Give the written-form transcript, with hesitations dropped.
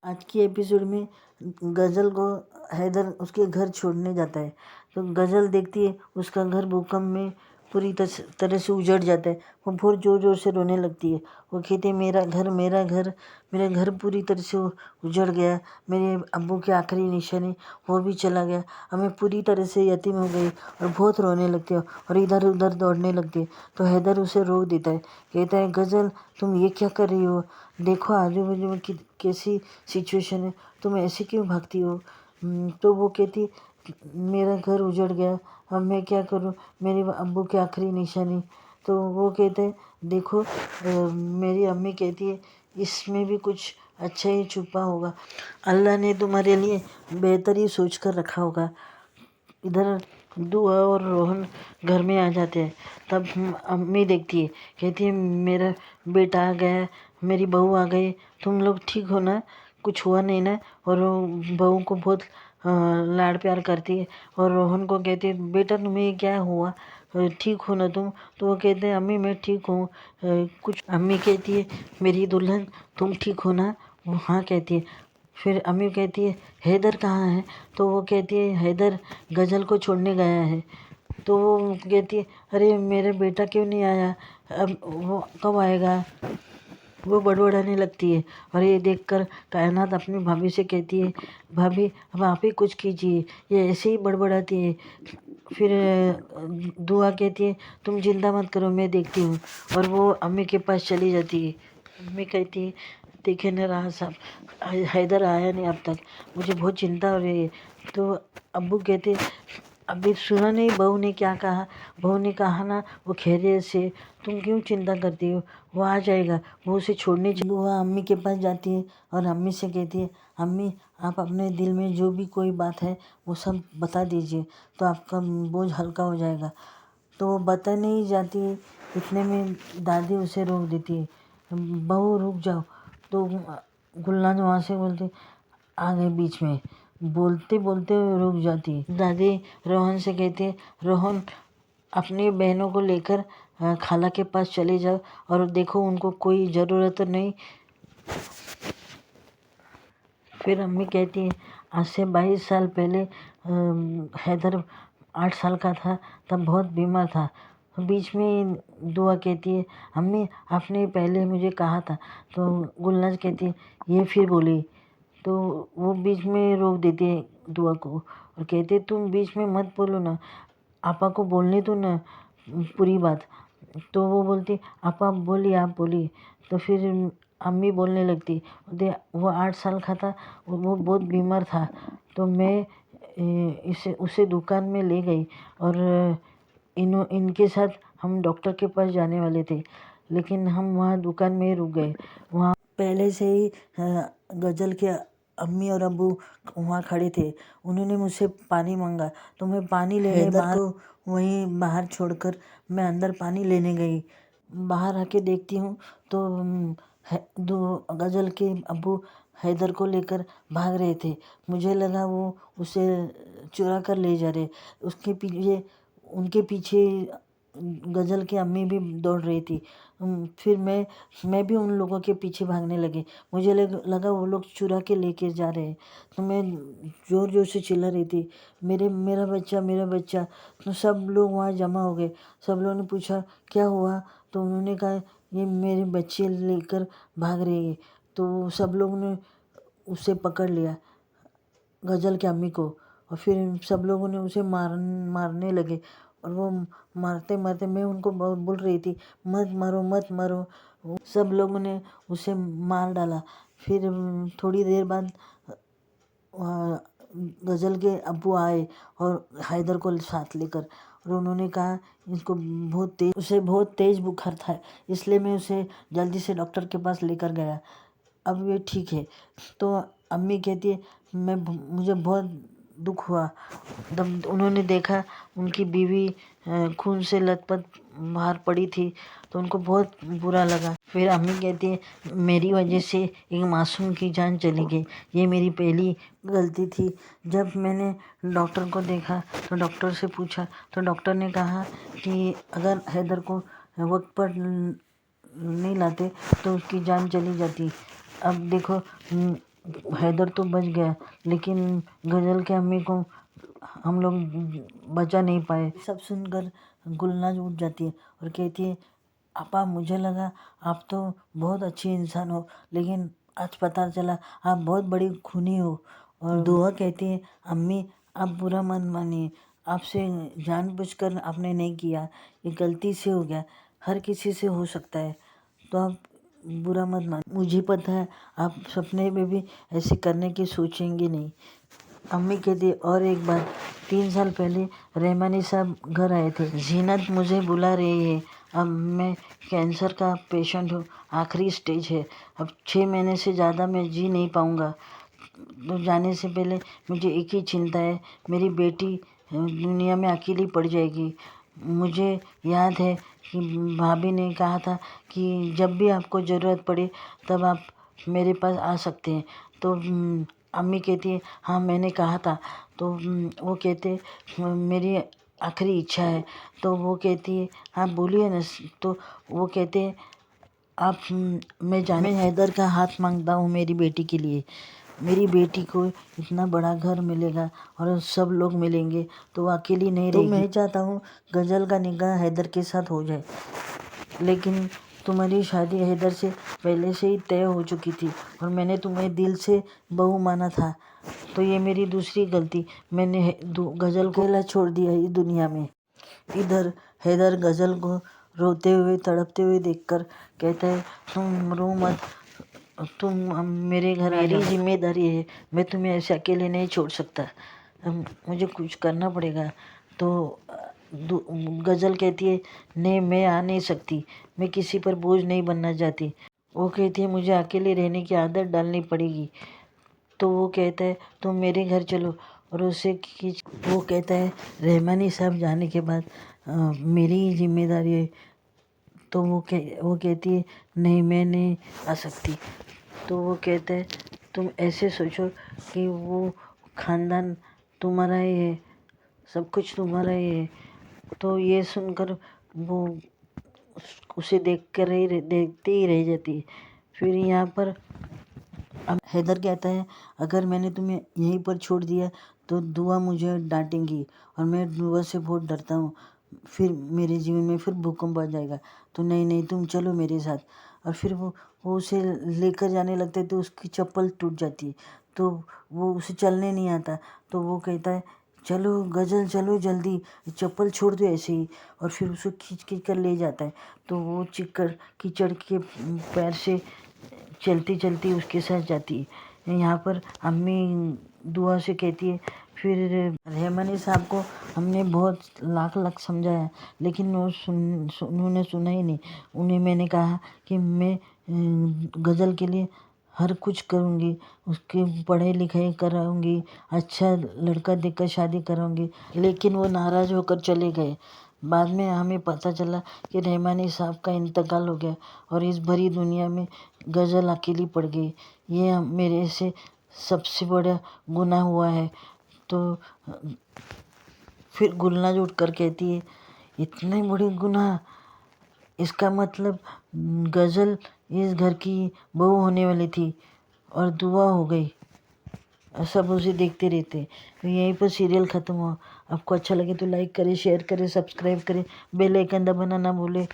आज की एपिसोड में गज़ल को हैदर उसके घर छोड़ने जाता है। तो गज़ल देखती है उसका घर भूकंप में पूरी तरह से उजड़ जाता है। वो बहुत ज़ोर ज़ोर से रोने लगती है। वो कहती है मेरा घर पूरी तरह से उजड़ गया। मेरे अब्बू की आखिरी निशानी वो भी चला गया। अब मैं पूरी तरह से यतीम हो गई और बहुत रोने लगती है और इधर उधर दौड़ने लगती है। तो हैदर उसे रोक देता है, कहता है गज़ल तुम ये क्या कर रही हो? देखो आजू बाजू में कैसी सिचुएशन है, तुम ऐसे क्यों भागती हो? तो वो कहती मेरा घर उजड़ गया, अब मैं क्या करूं, मेरे अब्बू की आखिरी निशानी। तो वो कहते हैं देखो मेरी अम्मी कहती है इसमें भी कुछ अच्छा ही छुपा होगा, अल्लाह ने तुम्हारे लिए बेहतर ही सोच कर रखा होगा। इधर दुआ और रोहन घर में आ जाते हैं। तब अम्मी देखती है, कहती है मेरा बेटा आ गया, मेरी बहू आ गई, तुम लोग ठीक हो ना, कुछ हुआ नहीं ना? और वो बहू को बहुत लाड़ प्यार करती है और रोहन को कहती है बेटा तुम्हें क्या हुआ, ठीक हो ना तुम? तो वो कहते हैं अम्मी मैं ठीक हूँ। कुछ अम्मी कहती है मेरी दुल्हन तुम ठीक हो ना? वो हाँ कहती है। फिर अम्मी कहती है हैदर कहाँ है? तो वो कहती है हैदर गज़ल को छोड़ने गया है। तो वो कहती है अरे मेरा बेटा क्यों नहीं आया, अब वो कब आएगा? वो बड़बड़ाने लगती है और ये देखकर कायनात अपनी भाभी से कहती है भाभी अब आप ही कुछ कीजिए, ये ऐसे ही बड़बड़ाती है। फिर दुआ कहती है तुम चिंता मत करो मैं देखती हूँ, और वो अम्मी के पास चली जाती है। अम्मी कहती है देखे न रहा साहब, हैदर आया नहीं अब तक, मुझे बहुत चिंता हो रही है। तो अब्बू कहते अभी सुना नहीं बहू ने क्या कहा? बहू ने कहा ना वो खैरियत से, तुम क्यों चिंता करती हो, वो आ जाएगा, वो उसे छोड़ने वो अम्मी के पास जाती है और अम्मी से कहती है अम्मी आप अपने दिल में जो भी कोई बात है वो सब बता दीजिए तो आपका बोझ हल्का हो जाएगा। तो वो बता नहीं जाती है, इतने में दादी उसे रोक देती है, बहू रुक जाओ। तो गुलनाज वहाँ से बोलती आ गए बीच में, बोलते बोलते रुक जाती है। दादी रोहन से कहती है रोहन अपनी बहनों को लेकर खाला के पास चले जाओ और देखो उनको कोई ज़रूरत नहीं। फिर अम्मी कहती है आज से 22 साल पहले हैदर 8 साल का था, तब बहुत बीमार था। बीच में दुआ कहती है अम्मी आपने पहले मुझे कहा था। तो गुलनाज कहती है ये फिर बोली। तो वो बीच में रोक देती है दुआ को और कहते तुम बीच में मत बोलो ना, आपा को बोलने दो ना पूरी बात। तो वो बोलती आपा बोलिए आप बोलिए। तो फिर अम्मी बोलने लगती वो 8 साल का था, वो बहुत बीमार था। तो मैं इसे उसे दुकान में ले गई और इनके साथ हम डॉक्टर के पास जाने वाले थे, लेकिन हम वहाँ दुकान में ही रुक गए। वहाँ पहले से ही गज़ल के अम्मी और अब्बू वहाँ खड़े थे। उन्होंने मुझसे पानी मांगा तो मैं पानी लेने बाहर को वहीं बाहर छोड़कर मैं अंदर पानी लेने गई। बाहर आके देखती हूँ तो दो गज़ल के अब्बू हैदर को लेकर भाग रहे थे। मुझे लगा वो उसे चुरा कर ले जा रहे। उसके पीछे उनके पीछे गज़ल की अम्मी भी दौड़ रही थी। फिर मैं भी उन लोगों के पीछे भागने लगी। मुझे लगा वो लोग चुरा के लेके जा रहे हैं। तो मैं ज़ोर ज़ोर से चिल्ला रही थी मेरा बच्चा मेरा बच्चा। तो सब लोग वहाँ जमा हो गए। सब लोगों ने पूछा क्या हुआ? तो उन्होंने कहा ये मेरे बच्चे लेकर भाग रही है। तो सब लोगों ने उसे पकड़ लिया, गज़ल की अम्मी को, और फिर सब लोगों ने उसे मारने लगे। और वो मारते मारते मैं उनको बोल रही थी मत मारो मत मारो। सब लोगों ने उसे मार डाला। फिर थोड़ी देर बाद गज़ल के अब्बू आए और हैदर को साथ लेकर, और उन्होंने कहा इसको उसे बहुत तेज़ बुखार था, इसलिए मैं उसे जल्दी से डॉक्टर के पास लेकर गया, अब ये ठीक है। तो अम्मी कहती है मुझे बहुत दुख हुआ जब उन्होंने देखा उनकी बीवी खून से लथपथ बाहर पड़ी थी, तो उनको बहुत बुरा लगा। फिर अम्मी कहती है मेरी वजह से एक मासूम की जान चली गई, ये मेरी पहली गलती थी। जब मैंने डॉक्टर को देखा तो डॉक्टर से पूछा तो डॉक्टर ने कहा कि अगर हैदर को वक्त पर नहीं लाते तो उसकी जान चली जाती। अब देखो हैदर तो बच गया, लेकिन गज़ल के अम्मी को हम लोग बचा नहीं पाए। सब सुनकर गुलनाज उठ जाती है और कहती है, आपा मुझे लगा आप तो बहुत अच्छी इंसान हो, लेकिन आज पता चला आप बहुत बड़ी खूनी हो। और दुआ कहती है, अम्मी आप बुरा मत मानिए, आपसे जानबूझकर आपने नहीं किया, ये गलती से हो गया, हर किसी से हो सकता है, तो आप बुरा मत मान। मुझे पता है आप सपने में भी ऐसे करने की सोचेंगे नहीं। अम्मी कहती, और एक बात, 3 साल पहले रहमानी साहब घर आए थे। जीनत मुझे बुला रही है, अब मैं कैंसर का पेशेंट हूँ, आखिरी स्टेज है, अब 6 महीने से ज़्यादा मैं जी नहीं पाऊँगा। तो जाने से पहले मुझे एक ही चिंता है, मेरी बेटी दुनिया में अकेली पड़ जाएगी। मुझे याद है कि भाभी ने कहा था कि जब भी आपको ज़रूरत पड़े तब आप मेरे पास आ सकते हैं। तो अम्मी कहती है, हाँ मैंने कहा था। तो वो कहते, मेरी आखिरी इच्छा है। तो वो कहती है, हाँ बोलिए ना। तो वो कहते हैं, आप मैं हैदर का हाथ मांगता हूँ मेरी बेटी के लिए। मेरी बेटी को इतना बड़ा घर मिलेगा और सब लोग मिलेंगे तो वो अकेली नहीं रहेगी। तो मैं चाहता हूँ गज़ल का निकाह हैदर के साथ हो जाए, लेकिन तुम्हारी शादी हैदर से पहले से ही तय हो चुकी थी और मैंने तुम्हें दिल से बहू माना था, तो ये मेरी दूसरी गलती, मैंने गज़ल को अकेला छोड़ दिया इस दुनिया में। इधर हैदर गज़ल को रोते हुए तड़पते हुए देखकर कहता है, तुम रो मत, तुम मेरे घर आ जाओ, मेरी जिम्मेदारी है, मैं तुम्हें ऐसे अकेले नहीं छोड़ सकता, मुझे कुछ करना पड़ेगा। तो गज़ल कहती है, नहीं मैं आ नहीं सकती, मैं किसी पर बोझ नहीं बनना चाहती। वो कहती है, मुझे अकेले रहने की आदत डालनी पड़ेगी। तो वो कहता है, तुम मेरे घर चलो, और उसे खींच, वो कहता है, रहमानी साहब जाने के बाद मेरी ही जिम्मेदारी है। तो वो कहती है, नहीं मैं नहीं आ सकती। तो वो कहता है, तुम ऐसे सोचो कि वो ख़ानदान तुम्हारा ही है, सब कुछ तुम्हारा ही है। तो ये सुनकर वो उसे देखते ही रह जाती है। फिर यहाँ पर अब हैदर कहता है, अगर मैंने तुम्हें यहीं पर छोड़ दिया तो दुआ मुझे डांटेंगी और मैं दुआ से बहुत डरता हूँ, फिर मेरे जीवन में फिर भूकंप आ जाएगा। तो नहीं नहीं तुम चलो मेरे साथ। और फिर वो उसे लेकर जाने लगते तो उसकी चप्पल टूट जाती है, तो वो उसे चलने नहीं आता। तो वो कहता है, चलो गज़ल चलो जल्दी, चप्पल छोड़ दो ऐसे ही। और फिर उसे खींच खींच कर ले जाता है। तो वो कीचड़ के पैर से चलती चलती उसके साथ जाती है। यहाँ पर अम्मी दुआ से कहती है, फिर रहमानी साहब को हमने बहुत लाख लाख समझाया, लेकिन उन्होंने सुना ही नहीं। उन्हें मैंने कहा कि मैं गज़ल के लिए हर कुछ करूँगी, उसके पढ़ाई लिखाई कराऊँगी, अच्छा लड़का देखकर शादी कराऊँगी, लेकिन वो नाराज़ होकर चले गए। बाद में हमें पता चला कि रहमानी साहब का इंतकाल हो गया और इस भरी दुनिया में गज़ल अकेली पड़ गई। ये मेरे से सबसे बड़ा गुनाह हुआ है। तो फिर गुलनाज उठ कर कहती है, इतने बड़े गुनाह, इसका मतलब गज़ल इस घर की बहू होने वाली थी और दुआ हो गई। सब उसे देखते रहते। तो यहीं पर सीरियल ख़त्म हुआ। आपको अच्छा लगे तो लाइक करें, शेयर करें, सब्सक्राइब करें, बेल आइकन दबाना ना भूलें।